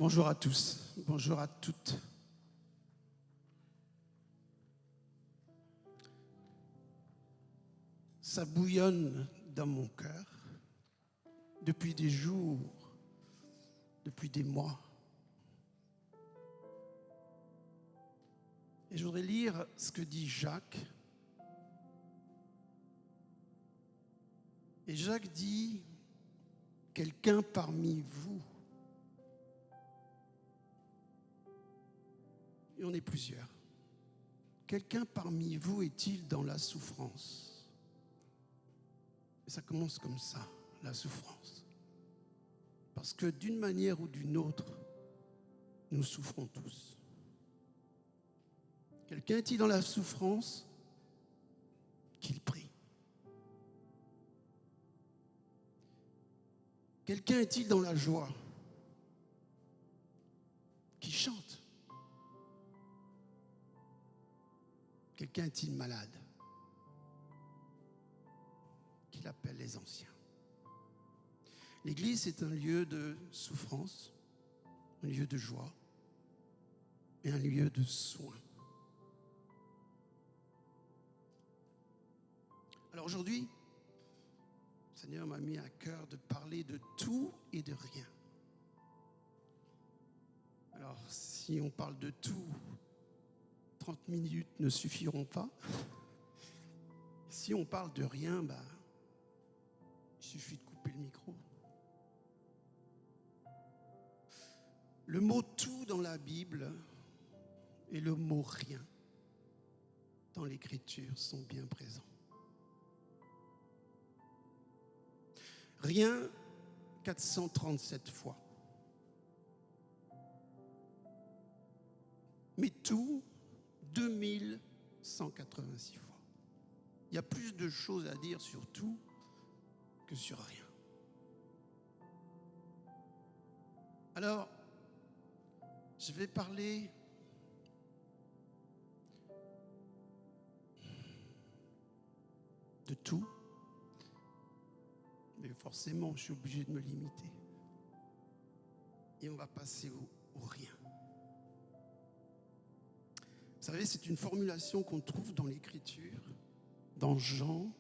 Bonjour à tous, bonjour à toutes. Ça bouillonne dans mon cœur depuis des jours, depuis des mois. Et je voudrais lire ce que dit Jacques. Et Jacques dit, quelqu'un parmi vous, et on est plusieurs, quelqu'un parmi vous est-il dans la souffrance? Et ça commence comme ça, la souffrance. Parce que d'une manière ou d'une autre, nous souffrons tous. Quelqu'un est-il dans la souffrance? Qu'il prie. Quelqu'un est-il dans la joie? Qui chante. Quelqu'un est-il malade? Qu'il appelle les anciens. L'église est un lieu de souffrance, un lieu de joie et un lieu de soin. Alors aujourd'hui, le Seigneur m'a mis à cœur de parler de tout et de rien. Alors si on parle de tout, 30 minutes ne suffiront pas. Si on parle de rien, il suffit de couper le micro. Le mot tout dans la Bible et le mot rien dans l'Écriture sont bien présents. Rien, 437 fois. Mais tout, 2186 fois. Il y a plus de choses à dire sur tout que sur rien. Alors, je vais parler de tout, mais forcément, je suis obligé de me limiter. Et on va passer au rien. Vous savez, c'est une formulation qu'on trouve dans l'Écriture, dans Jean.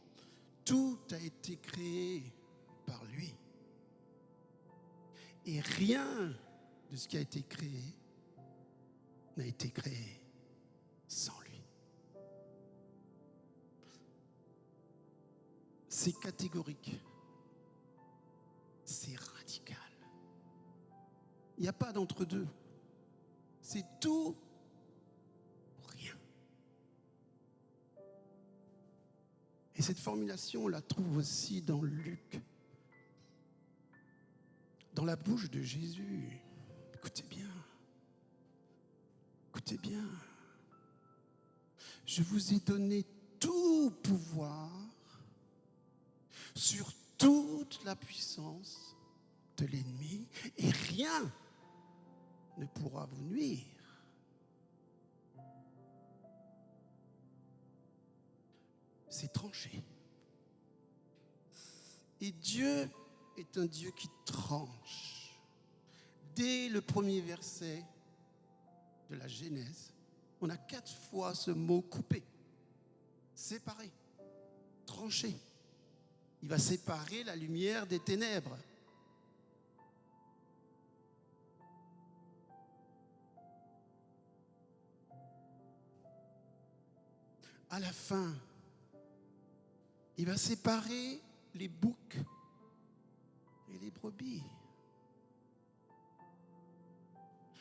Tout a été créé par lui. Et rien de ce qui a été créé n'a été créé sans lui. C'est catégorique. C'est radical. Il n'y a pas d'entre-deux. C'est tout ou rien. Et cette formulation, on la trouve aussi dans Luc. Dans la bouche de Jésus. Écoutez bien. Écoutez bien. Je vous ai donné tout pouvoir sur toute la puissance de l'ennemi et rien ne pourra vous nuire. C'est tranché. Et Dieu est un Dieu qui tranche. Dès le premier verset de la Genèse, on a 4 fois ce mot coupé, séparé, tranché. Il va séparer la lumière des ténèbres. À la fin, il va séparer les boucs et les brebis.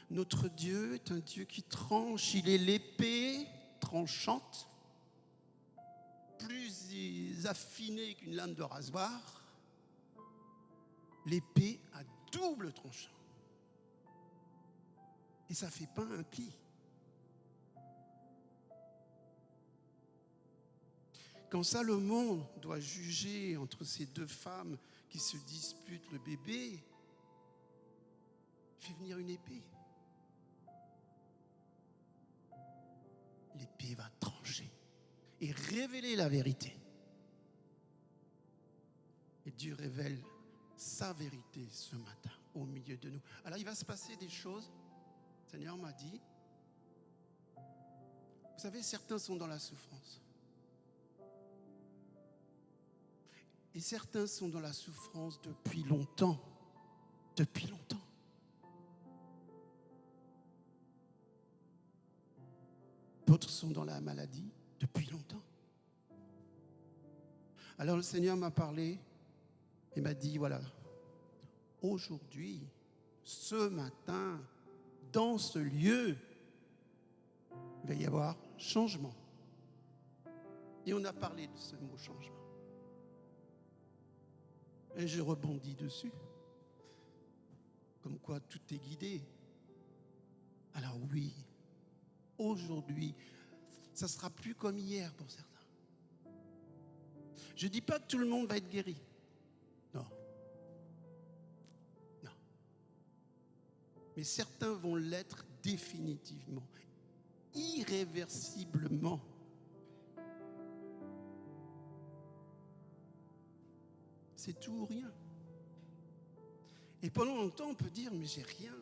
Notre Dieu est un Dieu qui tranche. Il est l'épée tranchante, plus affinée qu'une lame de rasoir. L'épée à double tranchant. Et ça ne fait pas un pli. Quand Salomon doit juger entre ces 2 femmes qui se disputent le bébé, il fait venir une épée. L'épée va trancher et révéler la vérité. Et Dieu révèle sa vérité ce matin. au milieu de nous. Alors il va se passer des choses. Le Seigneur m'a dit, vous savez, certains sont dans la souffrance. Et certains sont dans la souffrance depuis longtemps. Depuis longtemps. D'autres sont dans la maladie depuis longtemps. Alors le Seigneur m'a parlé et m'a dit, voilà, aujourd'hui, ce matin, dans ce lieu, il va y avoir changement. Et on a parlé de ce mot changement. Et je rebondis dessus. Comme quoi tout est guidé. Alors oui, aujourd'hui, ça ne sera plus comme hier pour certains. Je ne dis pas que tout le monde va être guéri. Non. Non. Mais certains vont l'être définitivement, irréversiblement. C'est tout ou rien. Et pendant longtemps, on peut dire, mais j'ai rien.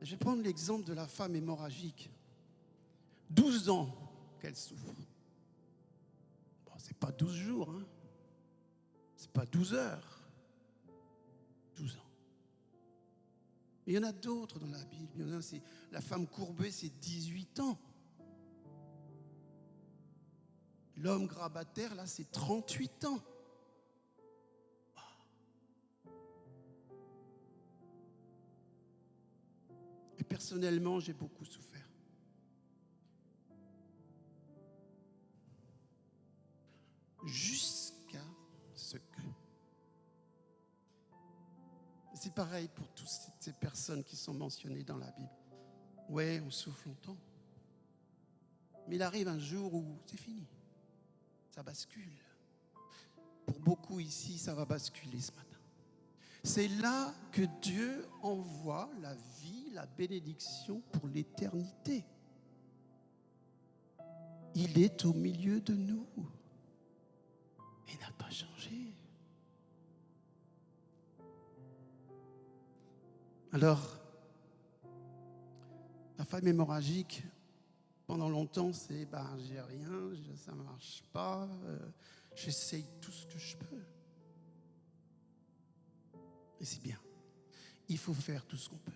Je vais prendre l'exemple de la femme hémorragique. 12 ans qu'elle souffre. Bon, c'est pas 12 jours, hein. C'est pas 12 heures. 12 ans. Il y en a d'autres dans la Bible. Il y en a, c'est la femme courbée, c'est 18 ans. L'homme grabataire, là, c'est 38 ans. Et personnellement, j'ai beaucoup souffert. Jusqu'à ce que... C'est pareil pour toutes ces personnes qui sont mentionnées dans la Bible. Ouais, on souffre longtemps. Mais il arrive un jour où c'est fini. Ça bascule. Pour beaucoup ici, ça va basculer ce matin. C'est là que Dieu envoie la vie, la bénédiction pour l'éternité. Il est au milieu de nous. Il n'a pas changé. Alors, la femme hémorragique, pendant longtemps, c'est j'ai rien, ça ne marche pas, j'essaye tout ce que je peux. Et c'est bien. Il faut faire tout ce qu'on peut.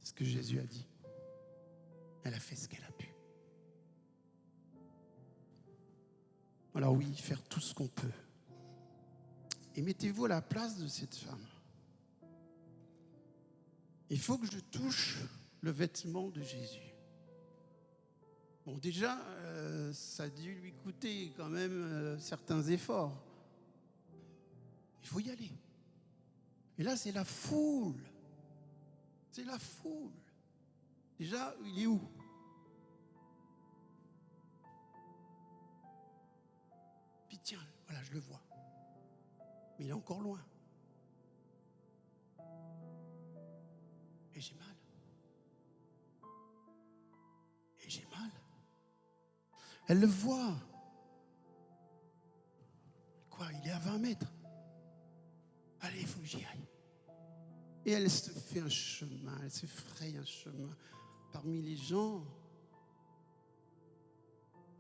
C'est ce que Jésus a dit. Elle a fait ce qu'elle a pu. Alors oui, faire tout ce qu'on peut. Et mettez-vous à la place de cette femme. Il faut que je touche le vêtement de Jésus. Bon, déjà, ça a dû lui coûter quand même certains efforts. Il faut y aller. Et là, c'est la foule. C'est la foule. Déjà, il est où? Puis tiens, voilà, je le vois. Mais il est encore loin. Et j'ai mal. Et j'ai mal. Elle le voit. Quoi, il est à 20 mètres. Allez, il faut que j'y aille. Et elle se fait un chemin, elle se fraye un chemin parmi les gens.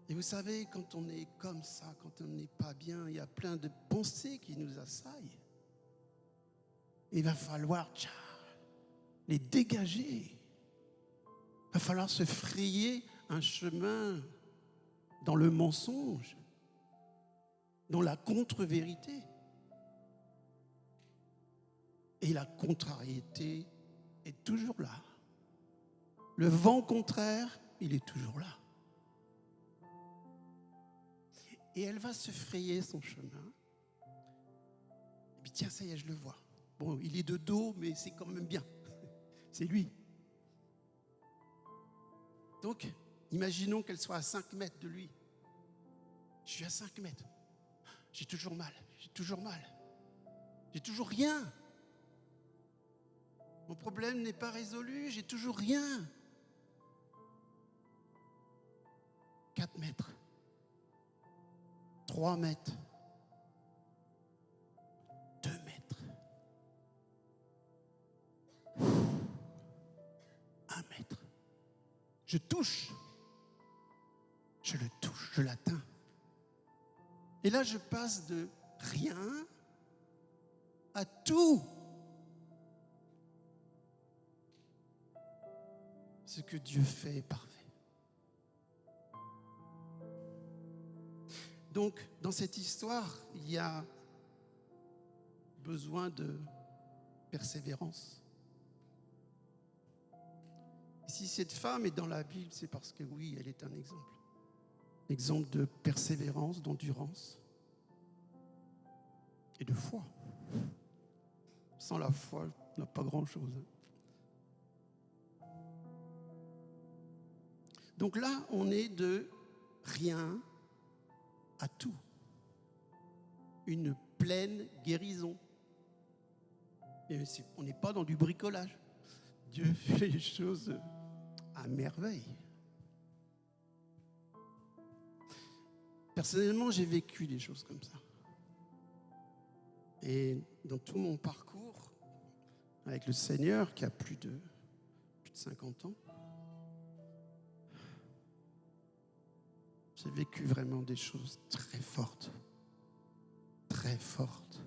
Et vous savez, quand on est comme ça, quand on n'est pas bien, il y a plein de pensées qui nous assaillent. Il va falloir les dégager. Il va falloir se frayer un chemin dans le mensonge, dans la contre-vérité. Et la contrariété est toujours là. Le vent contraire, il est toujours là. Et elle va se frayer son chemin. Et puis tiens, ça y est, je le vois. Bon, il est de dos, mais c'est quand même bien. C'est lui. Donc, imaginons qu'elle soit à 5 mètres de lui. Je suis à 5 mètres. J'ai toujours mal. J'ai toujours mal. J'ai toujours rien. Mon problème n'est pas résolu. J'ai toujours rien. 4 mètres, 3 mètres, 2 mètres, 1 mètre. Je touche, je le touche, je l'atteins. Et là, je passe de rien à tout. Ce que Dieu fait est parfait. Donc, dans cette histoire, il y a besoin de persévérance. Et si cette femme est dans la Bible, c'est parce que oui, elle est un exemple. Exemple de persévérance, d'endurance et de foi. Sans la foi, on n'a pas grand-chose. Donc là, on est de rien à tout. Une pleine guérison. Et on n'est pas dans du bricolage. Dieu fait les choses à merveille. Personnellement, j'ai vécu des choses comme ça. Et dans tout mon parcours avec le Seigneur, qui a plus de 50 ans, j'ai vécu vraiment des choses très fortes. Très fortes.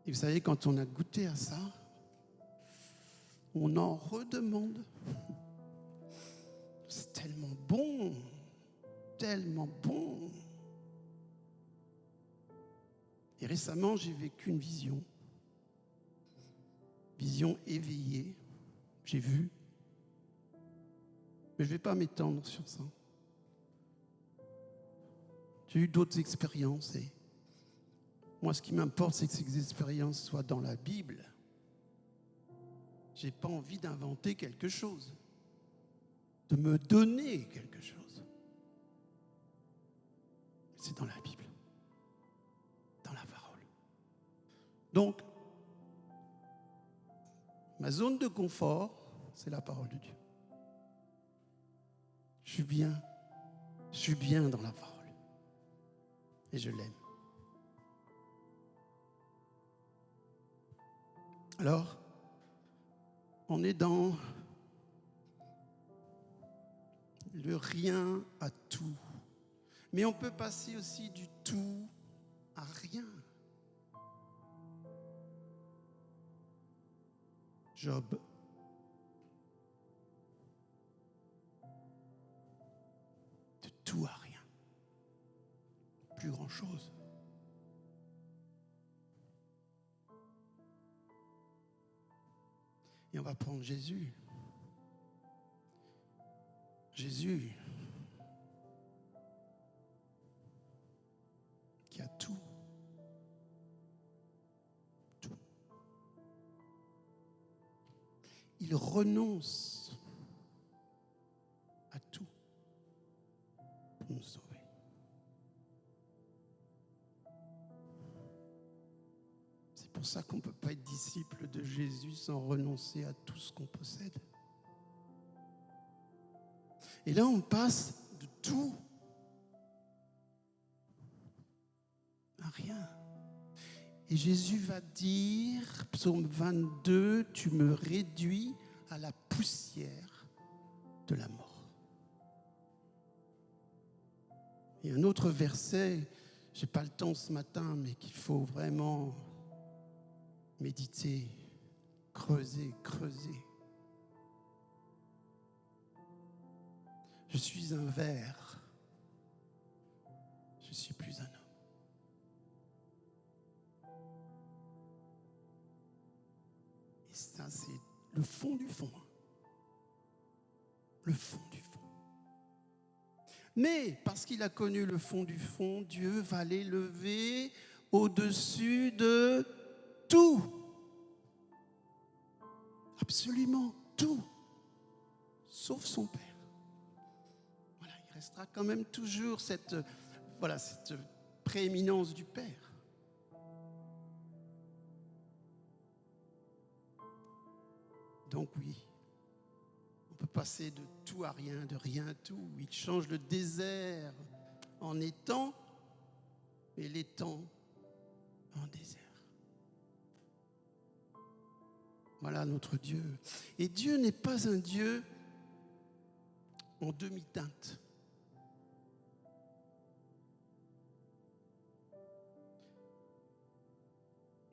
Et vous savez, quand on a goûté à ça, on en redemande. C'est tellement bon. Tellement bon. Et récemment, j'ai vécu une vision. Vision éveillée. J'ai vu. Mais je ne vais pas m'étendre sur ça. J'ai eu d'autres expériences et moi, ce qui m'importe, c'est que ces expériences soient dans la Bible. Je n'ai pas envie d'inventer quelque chose, de me donner quelque chose. C'est dans la Bible, dans la parole. Donc, ma zone de confort, c'est la parole de Dieu. Je suis bien dans la parole. Et je l'aime. Alors, on est dans le rien à tout. Mais on peut passer aussi du tout à rien. Job. De tout à rien. Plus grand-chose. Et on va prendre Jésus. Jésus, qui a tout. Tout. Il renonce à tout pour nous sauver. C'est pour ça qu'on ne peut pas être disciple de Jésus sans renoncer à tout ce qu'on possède. Et là, on passe de tout à rien. Et Jésus va dire, psaume 22, tu me réduis à la poussière de la mort. Et un autre verset, je n'ai pas le temps ce matin, mais qu'il faut vraiment méditer, creuser. Je suis un ver, je ne suis plus un homme. Et ça, c'est le fond du fond. Le fond du fond. Mais parce qu'il a connu le fond du fond, Dieu va l'élever au-dessus de tout. Absolument tout. Sauf son Père. Voilà, il restera quand même toujours cette prééminence du Père. Donc oui, On peut passer de tout à rien, de rien à tout. Il change le désert en étang et l'étang en désert. Voilà notre Dieu. Et Dieu n'est pas un Dieu en demi-teinte.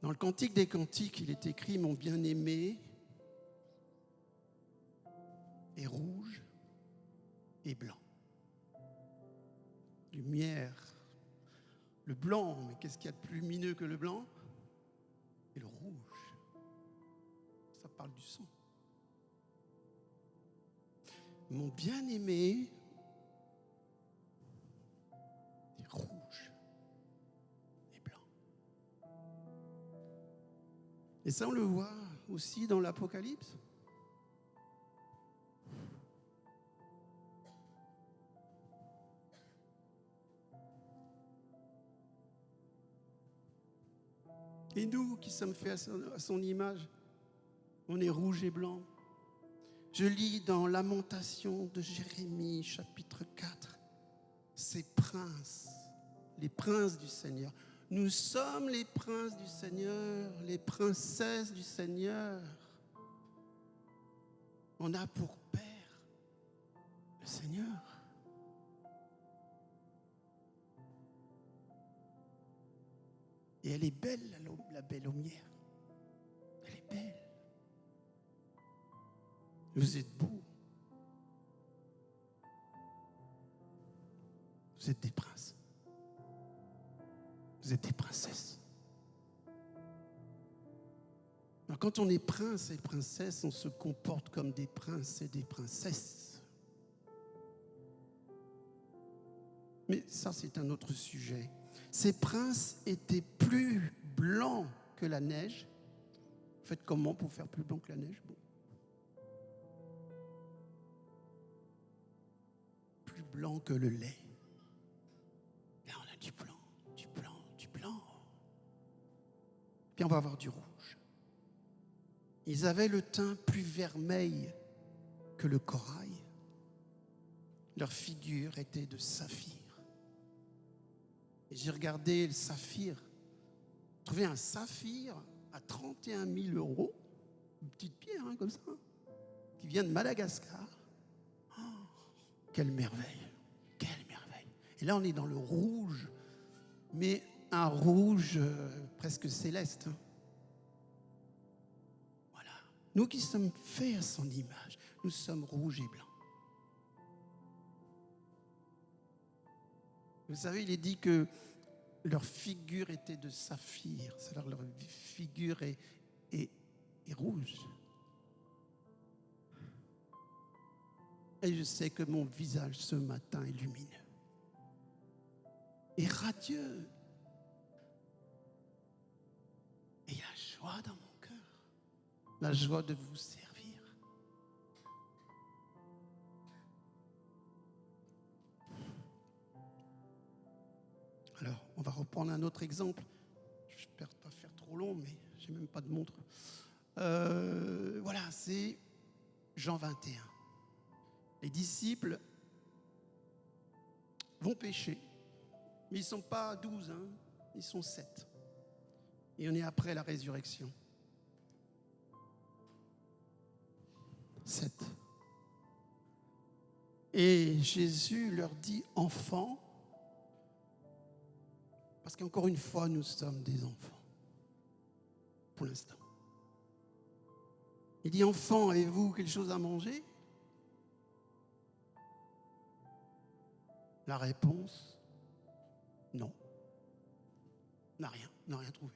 Dans le Cantique des Cantiques, il est écrit « Mon bien-aimé est rouge et blanc. » Lumière, le blanc, mais qu'est-ce qu'il y a de plus lumineux que le blanc? Et le rouge, ça parle du sang. Mon bien-aimé est rouge et blanc. Et ça, on le voit aussi dans l'Apocalypse. Et nous qui sommes faits à son image, on est rouge et blanc. Je lis dans Lamentation de Jérémie, chapitre 4, ces princes, les princes du Seigneur. Nous sommes les princes du Seigneur, les princesses du Seigneur. On a pour père le Seigneur. Et elle est belle, la belle aumière. Elle est belle. Vous êtes beaux. Vous êtes des princes. Vous êtes des princesses. Alors, quand on est prince et princesse, on se comporte comme des princes et des princesses. Mais ça, c'est un autre sujet. Ces princes étaient plus blancs que la neige. Faites comment pour faire plus blanc que la neige? Bon. Plus blanc que le lait. Là, on a du blanc, du blanc, du blanc. Puis on va avoir du rouge. Ils avaient le teint plus vermeil que le corail. Leur figure était de saphir. Et j'ai regardé le saphir. J'ai trouvé un saphir à 31 000 €. Une petite pierre, hein, comme ça, qui vient de Madagascar. Oh, quelle merveille! Quelle merveille! Et là, on est dans le rouge, mais un rouge presque céleste. Hein. Voilà. Nous qui sommes faits à son image, nous sommes rouges et blancs. Vous savez, il est dit que leur figure était de saphir, c'est-à-dire leur figure est rouge. Et je sais que mon visage ce matin est lumineux et radieux. Et il y a la joie dans mon cœur, la joie de vous servir. Alors, on va reprendre un autre exemple. Je n'espère pas faire trop long, mais je n'ai même pas de montre. Voilà, c'est Jean 21. Les disciples vont pêcher, mais ils ne sont pas 12, hein, ils sont 7. Et on est après la résurrection. 7. Et Jésus leur dit « enfants », parce qu'encore une fois, nous sommes des enfants, pour l'instant. Il dit « enfants, avez-vous quelque chose à manger ?» La réponse, non. On n'a rien trouvé.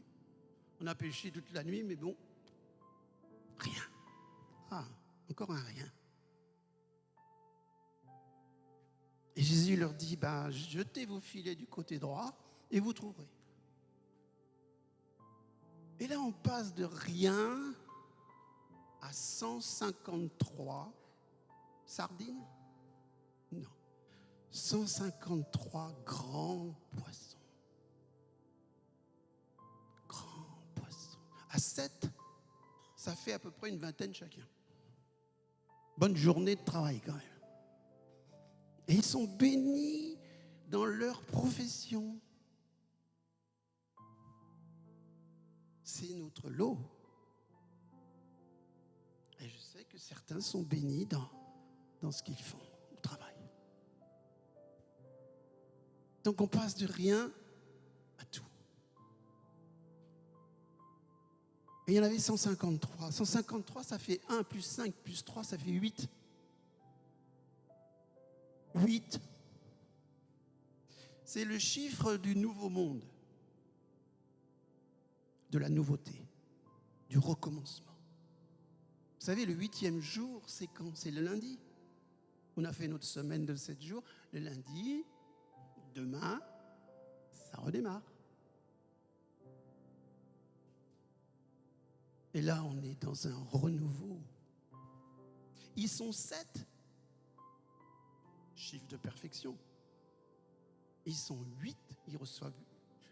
On a pêché toute la nuit, mais bon, rien. Ah, encore un rien. Et Jésus leur dit, jetez vos filets du côté droit et vous trouverez. Et là, on passe de rien à 153 sardines? Non. 153 grands poissons. Grands poissons. À 7, ça fait à peu près une vingtaine chacun. Bonne journée de travail quand même. Et ils sont bénis dans leur profession. C'est notre lot. Et je sais que certains sont bénis dans ce qu'ils font au travail. Donc on passe de rien à tout. Et il y en avait 153. 153, ça fait 1 plus 5 plus 3, ça fait 8. 8. C'est le chiffre du nouveau monde, de la nouveauté, du recommencement. Vous savez, le 8e jour, c'est quand? C'est le lundi. On a fait notre semaine de 7 jours. Le lundi, demain, ça redémarre. Et là, on est dans un renouveau. Ils sont 7. Chiffre de perfection. Ils sont 8. Ils reçoivent,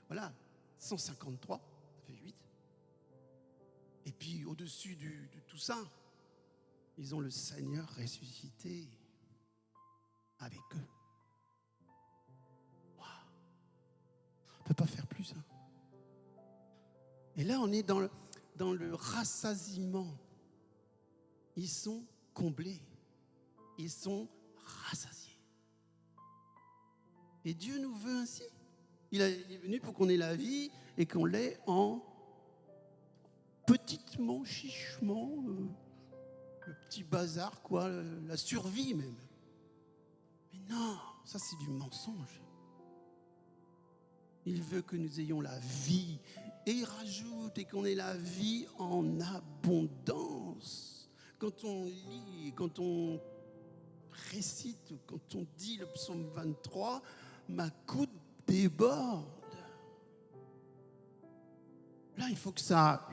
voilà, 153. Ça fait 8. Et puis, au-dessus de tout ça, ils ont le Seigneur ressuscité avec eux. Wow. On ne peut pas faire plus. Hein. Et là, on est dans le rassasiement. Ils sont comblés. Ils sont rassasiés. Et Dieu nous veut ainsi. Il est venu pour qu'on ait la vie et qu'on l'ait en petitement, chichement, le petit bazar, quoi, la survie même. Mais non, ça c'est du mensonge. Il veut que nous ayons la vie. Et il rajoute et qu'on ait la vie en abondance. Quand on lit, quand on récite, quand on dit le psaume 23, ma coupe déborde. Là, il faut que ça...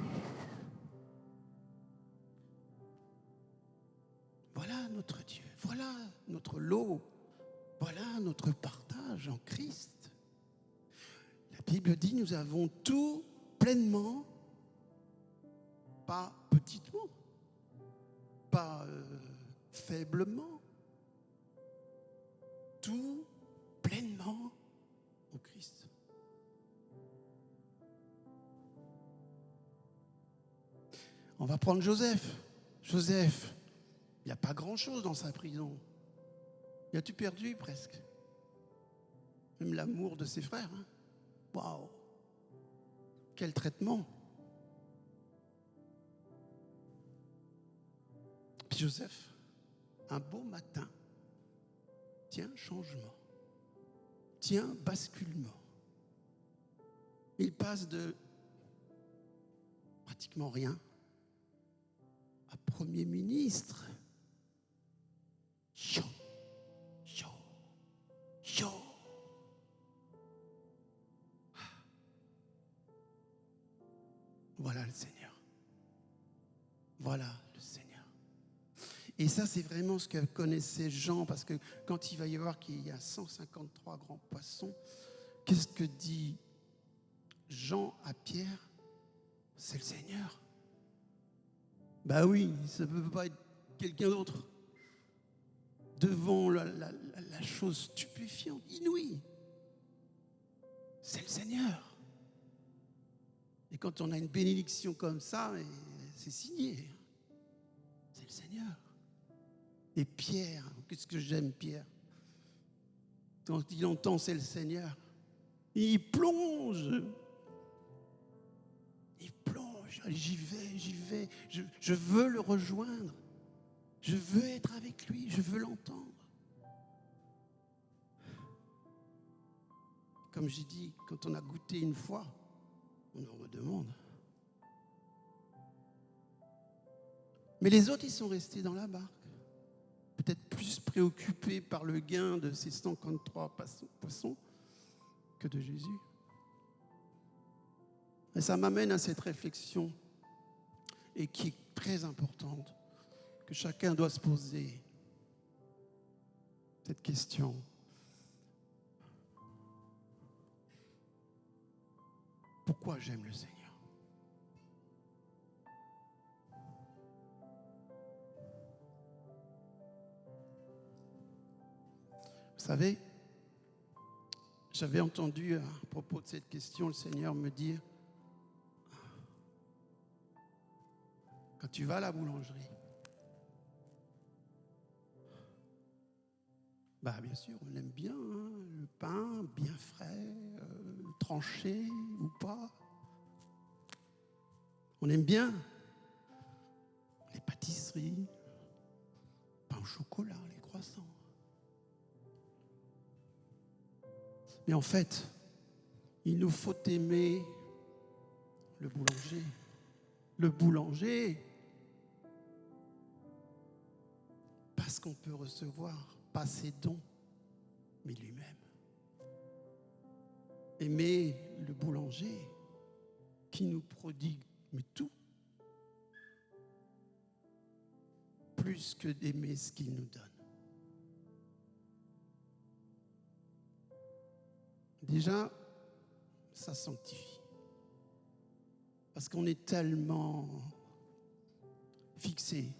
Voilà notre Dieu, voilà notre lot, voilà notre partage en Christ. La Bible dit, nous avons tout pleinement, pas petitement, pas faiblement, tout pleinement au Christ. On va prendre Joseph. Joseph, il n'y a pas grand-chose dans sa prison. Il a tout perdu presque. Même l'amour de ses frères. Hein. Waouh! Quel traitement! Puis Joseph, un beau matin, tiens, changement. Tiens, basculement. Il passe de pratiquement rien à Premier ministre. Yo, yo, yo. Voilà le Seigneur. Voilà le Seigneur. Et ça, c'est vraiment ce que connaissait Jean, parce que quand il va y voir qu'il y a 153 grands poissons, qu'est-ce que dit Jean à Pierre? C'est le Seigneur. Ben oui, ça ne peut pas être quelqu'un d'autre. Devant la chose stupéfiante, inouïe, c'est le Seigneur. Et quand on a une bénédiction comme ça, c'est signé. C'est le Seigneur. Et Pierre, qu'est-ce que j'aime Pierre? Quand il entend c'est le Seigneur, il plonge. Il plonge. J'y vais. Je veux le rejoindre. Je veux être avec lui. Je veux l'entendre. Comme j'ai dit, quand on a goûté une fois, on en redemande. Mais les autres, ils sont restés dans la barque. Peut-être plus préoccupés par le gain de ces 153 poissons que de Jésus. Et ça m'amène à cette réflexion, et qui est très importante, que chacun doit se poser cette question. Pourquoi j'aime le Seigneur? savez, j'avais entendu à propos de cette question le Seigneur me dire, quand tu vas à la boulangerie, bien sûr, on aime bien le pain bien frais, tranché ou pas. On aime bien les pâtisseries, pain au chocolat, les croissants. Mais en fait, il nous faut aimer le boulanger. Le boulanger, parce qu'on peut recevoir, pas ses dons, mais lui-même. Aimer le boulanger qui nous prodigue mais tout, plus que d'aimer ce qu'il nous donne. Déjà, ça sanctifie. Parce qu'on est tellement fixé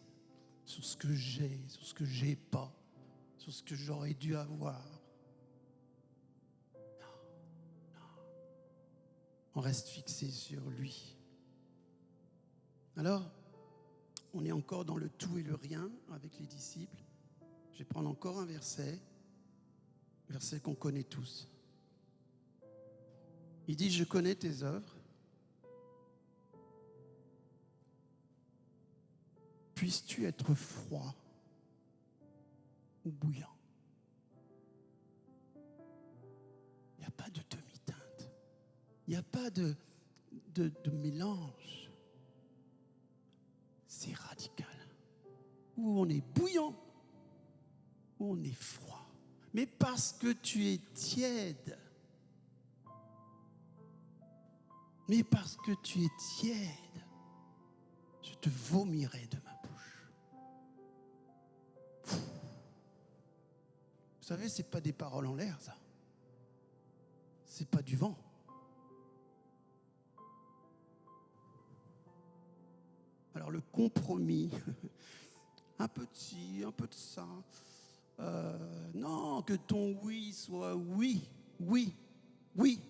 sur ce que j'ai, sur ce que j'ai pas, sur ce que j'aurais dû avoir. Non. On reste fixé sur lui. Alors, on est encore dans le tout et le rien avec les disciples. Je vais prendre encore un verset qu'on connaît tous. Il dit, je connais tes œuvres. Puisses-tu être froid ou bouillant? Il n'y a pas de demi-teinte. Il n'y a pas de mélange. C'est radical. Ou on est bouillant, ou on est froid. Mais parce que tu es tiède, je te vomirai de ma bouche. Vous savez, ce n'est pas des paroles en l'air, ça. Ce n'est pas du vent. Alors le compromis, un peu de ci, un peu de ça. Non, que ton oui soit oui, oui, oui.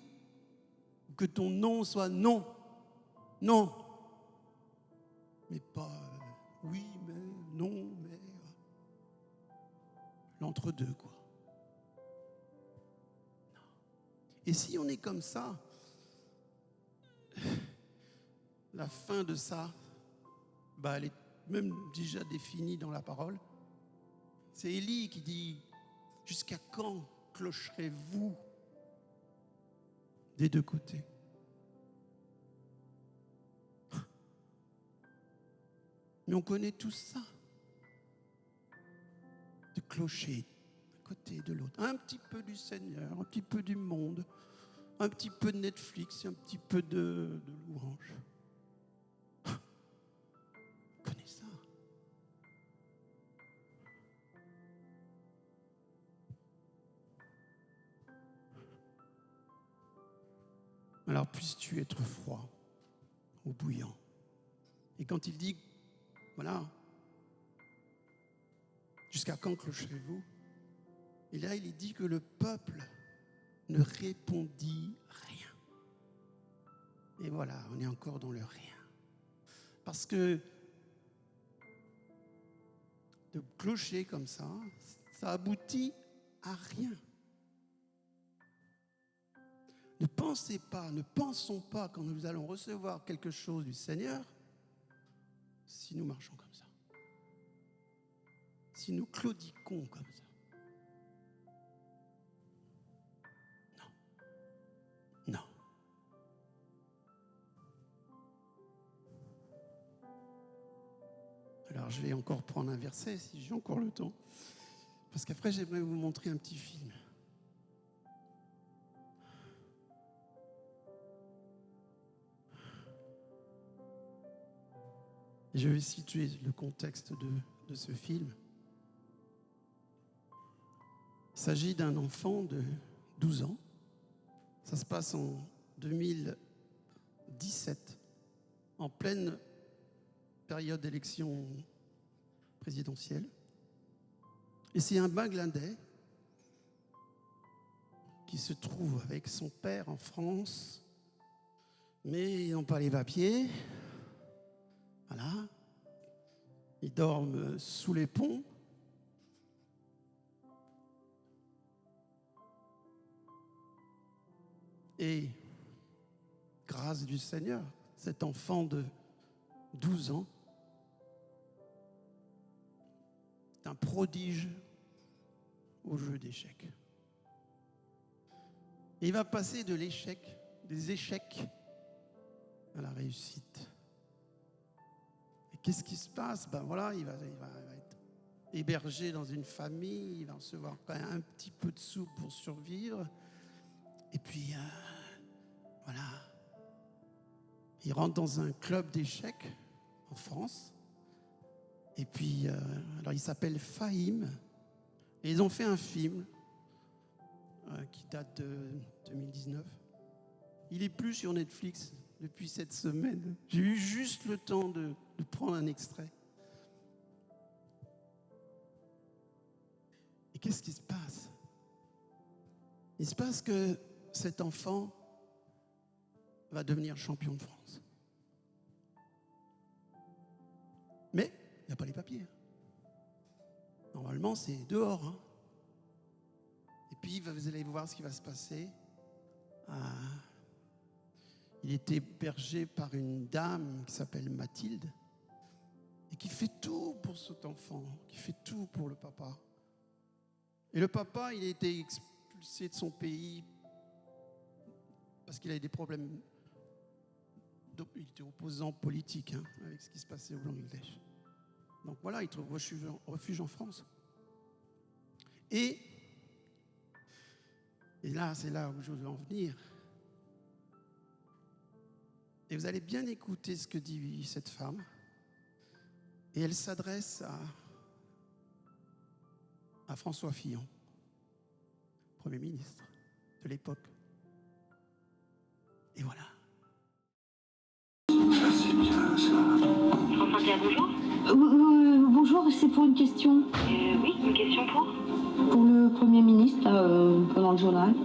Que ton non soit non, non. Mais pas oui, mais non, mais l'entre-deux, quoi. Non. Et si on est comme ça, la fin de ça, elle est même déjà définie dans la parole. C'est Élie qui dit, jusqu'à quand clocherez-vous des deux côtés? Mais on connaît tout ça. De clocher d'un côté et de l'autre. Un petit peu du Seigneur, un petit peu du monde, un petit peu de Netflix, un petit peu de louange. On connaît ça. Alors puisses-tu être froid ou bouillant. Et quand il dit, voilà, jusqu'à quand clocherez-vous? Et là, il est dit que le peuple ne répondit rien. Et voilà, on est encore dans le rien. Parce que de clocher comme ça, ça aboutit à rien. Ne pensons pas quand nous allons recevoir quelque chose du Seigneur, si nous marchons comme ça. Si nous claudiquons comme ça. Non. Non. Alors je vais encore prendre un verset, si j'ai encore le temps. Parce qu'après, j'aimerais vous montrer un petit film. Et je vais situer le contexte de ce film. Il s'agit d'un enfant de 12 ans. Ça se passe en 2017, en pleine période d'élection présidentielle. Et c'est un Bangladais qui se trouve avec son père en France, mais ils n'ont pas les papiers. Voilà. Ils dorment sous les ponts. Et grâce du Seigneur, cet enfant de 12 ans est un prodige au jeu d'échecs. Et il va passer de l'échec, des échecs à la réussite. Et qu'est-ce qui se passe? Ben voilà, il va être hébergé dans une famille, il va recevoir quand même un petit peu de sous pour survivre. Et puis, voilà, il rentre dans un club d'échecs en France. Et puis, alors il s'appelle Fahim. Et ils ont fait un film qui date de 2019. Il est plus sur Netflix depuis cette semaine. J'ai eu juste le temps de prendre un extrait. Et qu'est-ce qui se passe? Il se passe que cet enfant va devenir champion de France. Mais il n'y a pas les papiers. Normalement, c'est dehors. Hein. Et puis, vous allez voir ce qui va se passer. Il est hébergé par une dame qui s'appelle Mathilde et qui fait tout pour cet enfant, qui fait tout pour le papa. Et le papa, il a été expulsé de son pays parce qu'il avait des problèmes. Il était opposant politique avec ce qui se passait au Bangladesh. Donc voilà, il trouve refuge en France. Et là, c'est là où je veux en venir. Et vous allez bien écouter ce que dit cette femme. Et elle s'adresse à François Fillon, Premier ministre de l'époque. Et voilà. C'est bien ça. France Inter, bonjour. Bonjour, c'est pour une question. Oui, une question pour le Premier ministre, pendant le journal.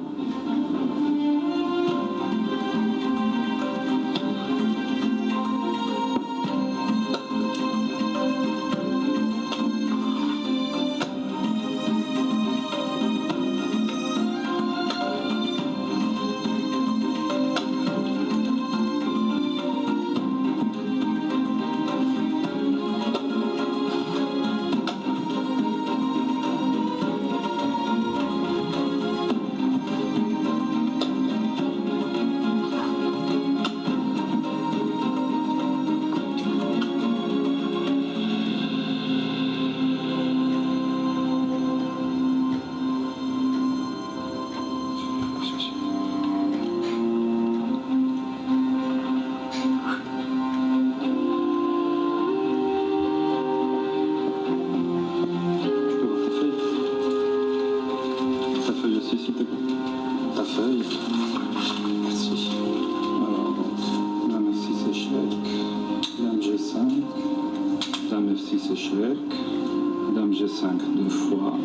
Dame G5 deux fois,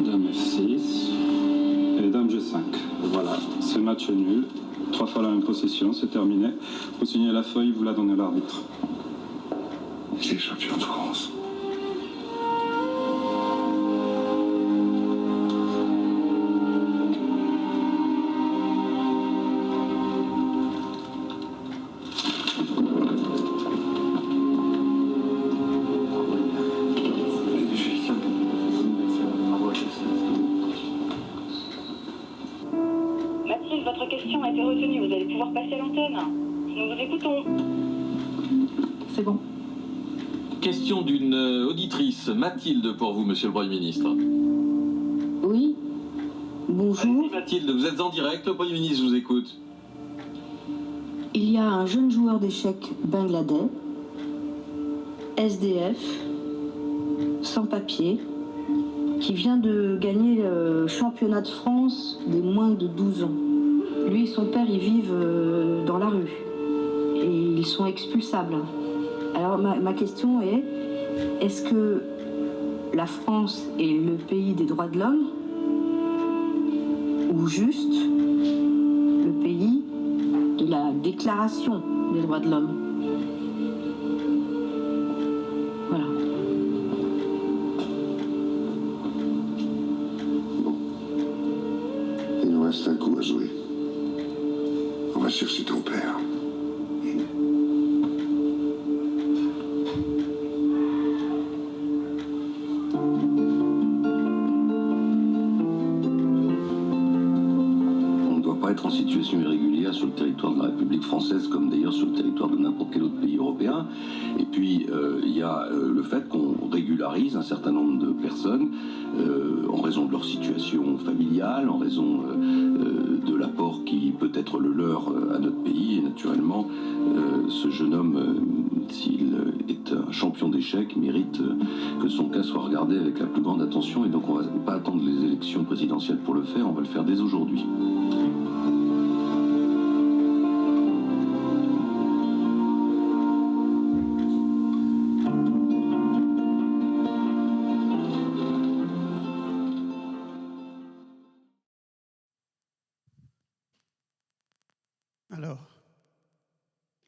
Dame F6 et Dame G5. Voilà, c'est match nul. 3 fois la même possession, c'est terminé. Vous signez la feuille, vous la donnez à l'arbitre. C'est champion de France. Votre question a été retenue. Vous allez pouvoir passer à l'antenne. Nous vous écoutons. C'est bon. Question d'une auditrice. Mathilde pour vous, Monsieur le Premier ministre. Oui. Bonjour. Allez, Mathilde, vous êtes en direct. Le Premier ministre vous écoute. Il y a un jeune joueur d'échecs bangladais, SDF, sans papier, qui vient de gagner le championnat de France des moins de 12 ans. Lui et son père, ils vivent dans la rue et ils sont expulsables. Alors ma question est, est-ce que la France est le pays des droits de l'homme ou ou juste le pays de la déclaration des droits de l'homme. Voilà. Bon. Il nous reste un coup à jouer. On va chercher ton père. Être en situation irrégulière sur le territoire de la République française, comme d'ailleurs sur le territoire de n'importe quel autre pays européen. Et puis, il y a le fait qu'on régularise un certain nombre de personnes en raison de leur situation familiale, en raison de l'apport qui peut être le leur à notre pays. Et naturellement, ce jeune homme, s'il est un champion d'échecs, mérite que son cas soit regardé avec la plus grande attention. Et donc, on ne va pas attendre les élections présidentielles pour le faire, on va le faire dès aujourd'hui. Alors,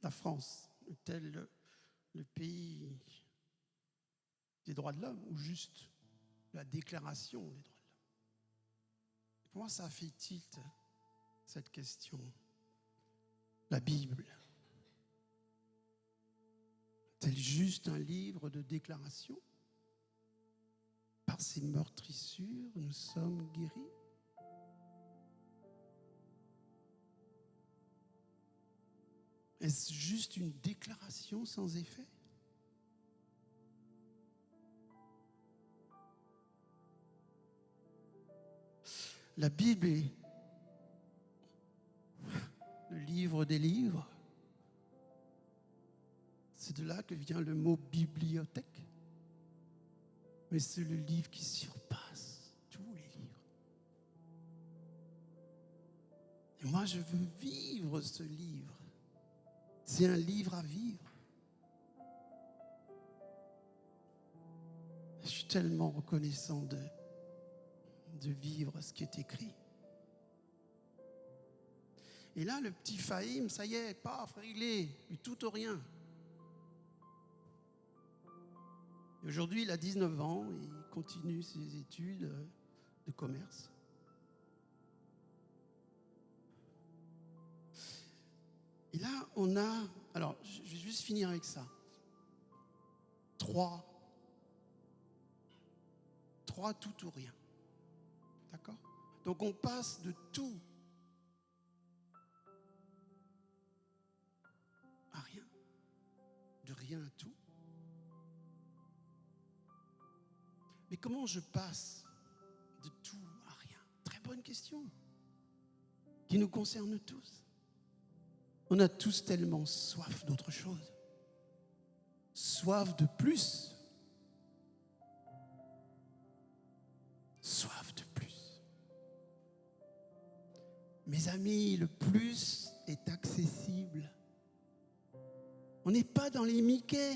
la France est-elle le pays des droits de l'homme ou juste la déclaration des droits de l'homme? Pour moi, ça a fait tilt, cette question. La Bible est-elle juste un livre de déclaration? Par ses meurtrissures, nous sommes guéris? Est-ce juste une déclaration sans effet? La Bible est le livre des livres. C'est de là que vient le mot bibliothèque. Mais c'est le livre qui surpasse tous les livres. Et moi, je veux vivre ce livre. C'est un livre à vivre. Je suis tellement reconnaissant de vivre ce qui est écrit. Et là, le petit Fahim, ça y est, paf, réglé, du tout au rien. Et aujourd'hui, il a 19 ans et il continue ses études de commerce. Et là, on a... Alors, je vais juste finir avec ça. Trois tout ou rien. D'accord? Donc, on passe de tout à rien. De rien à tout. Mais comment je passe de tout à rien? Très bonne question. Qui nous concerne tous. On a tous tellement soif d'autre chose. Soif de plus. Soif de plus. Mes amis, le plus est accessible. On n'est pas dans les Mickey.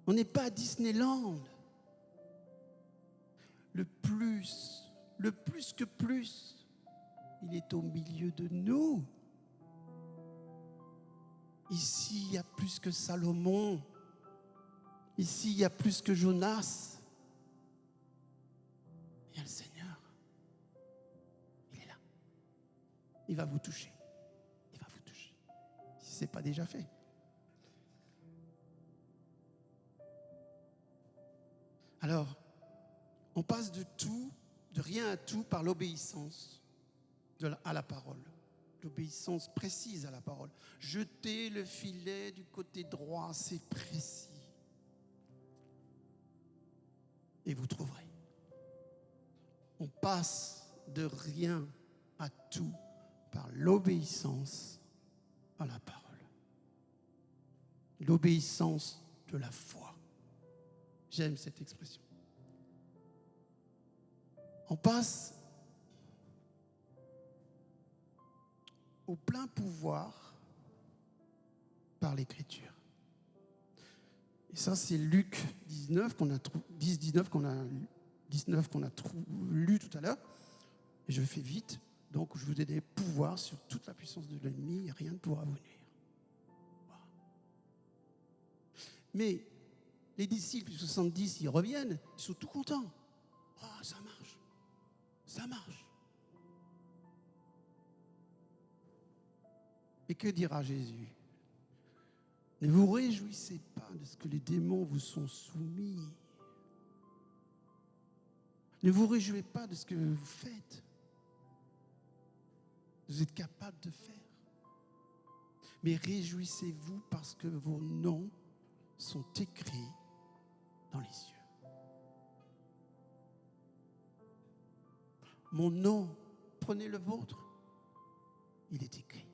On n'est pas à Disneyland. Le plus que plus, il est au milieu de nous. Ici, il y a plus que Salomon. Ici, il y a plus que Jonas. Il y a le Seigneur. Il est là. Il va vous toucher. Il va vous toucher. Si ce n'est pas déjà fait. Alors, on passe de tout, de rien à tout par l'obéissance à la parole. L'obéissance précise à la parole. Jetez le filet du côté droit, c'est précis. Et vous trouverez. On passe de rien à tout par l'obéissance à la parole. L'obéissance de la foi. J'aime cette expression. On passe au plein pouvoir par l'écriture. Et ça, c'est Luc 19 qu'on a lu tout à l'heure. Et je fais vite, donc je vous ai des pouvoirs sur toute la puissance de l'ennemi, et rien ne pourra vous nuire. Voilà. Mais les disciples, 70, ils reviennent, ils sont tout contents. Oh, ça marche. Ça marche. Et que dira Jésus? Ne vous réjouissez pas de ce que les démons vous sont soumis. Ne vous réjouissez pas de ce que vous faites. Vous êtes capable de faire. Mais réjouissez-vous parce que vos noms sont écrits dans les cieux. Mon nom, prenez le vôtre, il est écrit.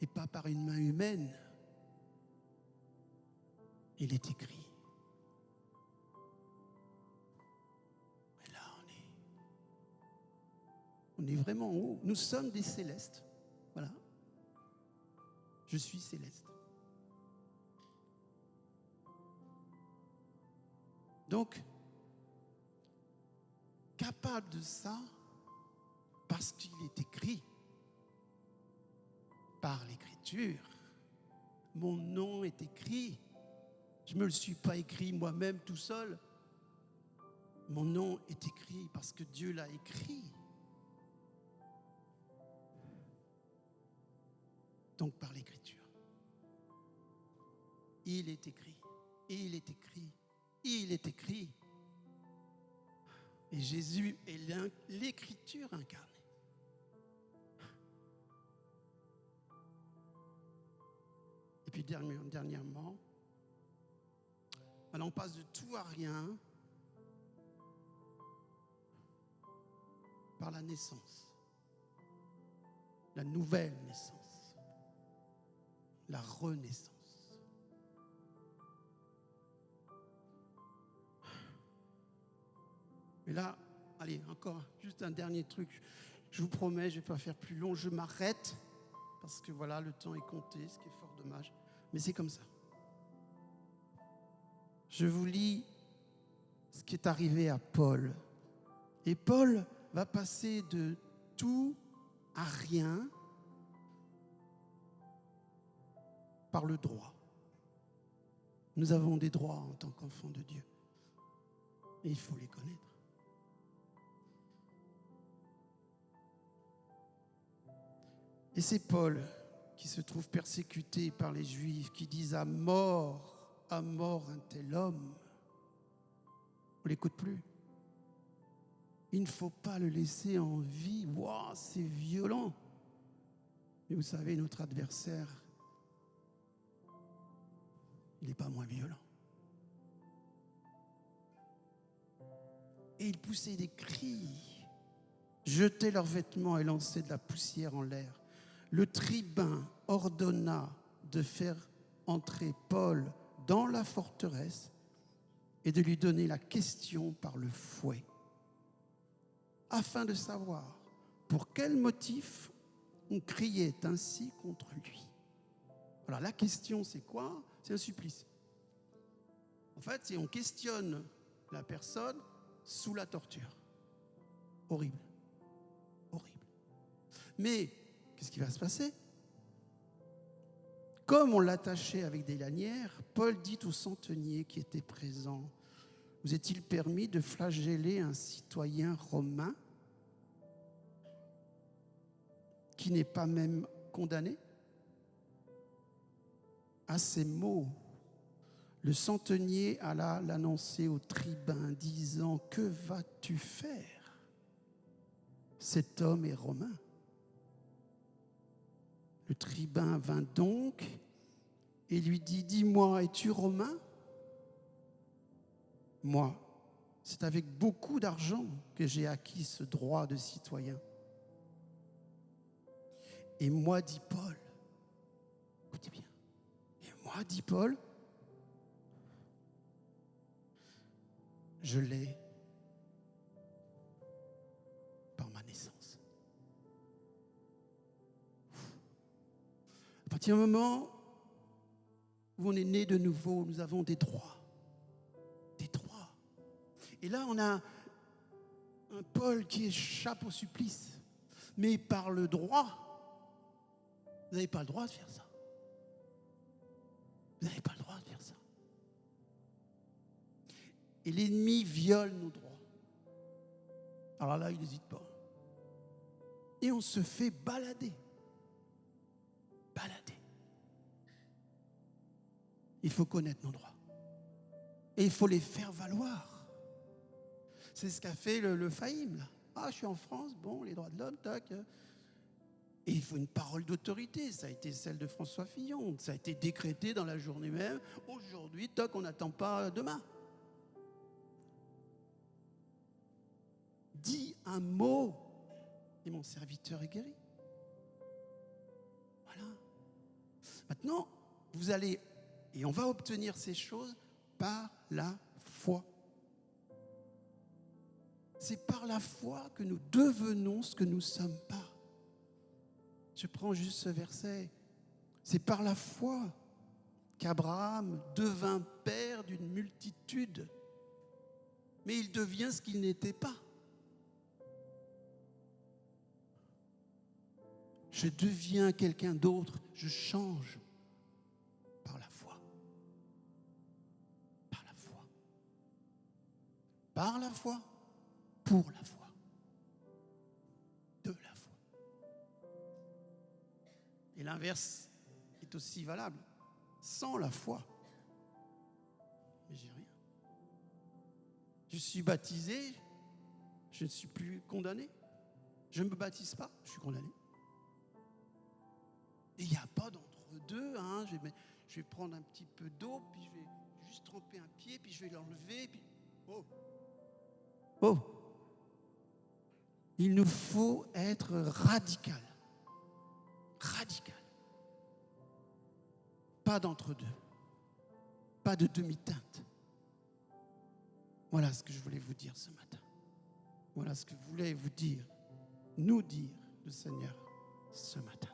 Et pas par une main humaine, il est écrit. Et là, on est vraiment en haut. Nous sommes des célestes. Voilà. Je suis céleste. Donc, capable de ça, parce qu'il est écrit par l'Écriture. Mon nom est écrit. Je ne me le suis pas écrit moi-même tout seul. Mon nom est écrit parce que Dieu l'a écrit. Donc par l'Écriture. Il est écrit. Il est écrit. Il est écrit. Et Jésus est l'Écriture incarnée. Et puis dernièrement, on passe de tout à rien par la naissance, la nouvelle naissance, la renaissance. Mais là, allez, encore juste un dernier truc. Je vous promets, je ne vais pas faire plus long. Je m'arrête parce que voilà, le temps est compté, ce qui est fort dommage. Mais c'est comme ça. Je vous lis ce qui est arrivé à Paul. Et Paul va passer de tout à rien par le droit. Nous avons des droits en tant qu'enfants de Dieu. Et il faut les connaître. Et c'est Paul qui se trouve persécuté par les Juifs, qui disent à mort un tel homme. On ne l'écoute plus. Il ne faut pas le laisser en vie. Wow, c'est violent. Mais vous savez, notre adversaire, il n'est pas moins violent. Et ils poussaient des cris, jetaient leurs vêtements et lançaient de la poussière en l'air. Le tribun ordonna de faire entrer Paul dans la forteresse et de lui donner la question par le fouet, afin de savoir pour quel motif on criait ainsi contre lui. Alors la question, c'est quoi? C'est un supplice. En fait, c'est on questionne la personne sous la torture. Horrible. Horrible. Mais qu'est-ce qui va se passer? Comme on l'attachait avec des lanières, Paul dit au centenier qui était présent, « Vous est-il permis de flageller un citoyen romain qui n'est pas même condamné ?» À ces mots, le centenier alla l'annoncer au tribun, disant, « Que vas-tu faire? Cet homme est romain. » Le tribun vint donc et lui dit, « Dis-moi, es-tu romain? Moi, c'est avec beaucoup d'argent que j'ai acquis ce droit de citoyen. Et moi, dit Paul, écoutez bien, et moi, dit Paul, je l'ai par ma naissance. » À partir du moment où on est né de nouveau, nous avons des droits. Des droits. Et là, on a Un Paul qui échappe au supplice. Mais par le droit, vous n'avez pas le droit de faire ça. Vous n'avez pas le droit de faire ça. Et l'ennemi viole nos droits. Alors là, il n'hésite pas. Et on se fait balader. Balader. Il faut connaître nos droits. Et il faut les faire valoir. C'est ce qu'a fait le Fahim, là. Ah, je suis en France, bon, les droits de l'homme, tac. Et il faut une parole d'autorité. Ça a été celle de François Fillon. Ça a été décrété dans la journée même. Aujourd'hui, toc, on n'attend pas demain. Dis un mot et mon serviteur est guéri. Voilà. Maintenant, vous allez, et on va obtenir ces choses par la foi. C'est par la foi que nous devenons ce que nous ne sommes pas. Je prends juste ce verset. C'est par la foi qu'Abraham devint père d'une multitude, mais il devient ce qu'il n'était pas. Je deviens quelqu'un d'autre, je change par la foi. Par la foi. Par la foi, pour la foi. De la foi. Et l'inverse est aussi valable. Sans la foi, mais j'ai rien. Je suis baptisé, je ne suis plus condamné. Je ne me baptise pas, je suis condamné. Et il n'y a pas d'entre-deux. Hein. Je vais prendre un petit peu d'eau, puis je vais juste tremper un pied, puis je vais l'enlever, puis... Oh! Oh! Il nous faut être radical. Radical. Pas d'entre-deux. Pas de demi-teinte. Voilà ce que je voulais vous dire ce matin. Voilà ce que voulait vous dire, nous dire le Seigneur ce matin.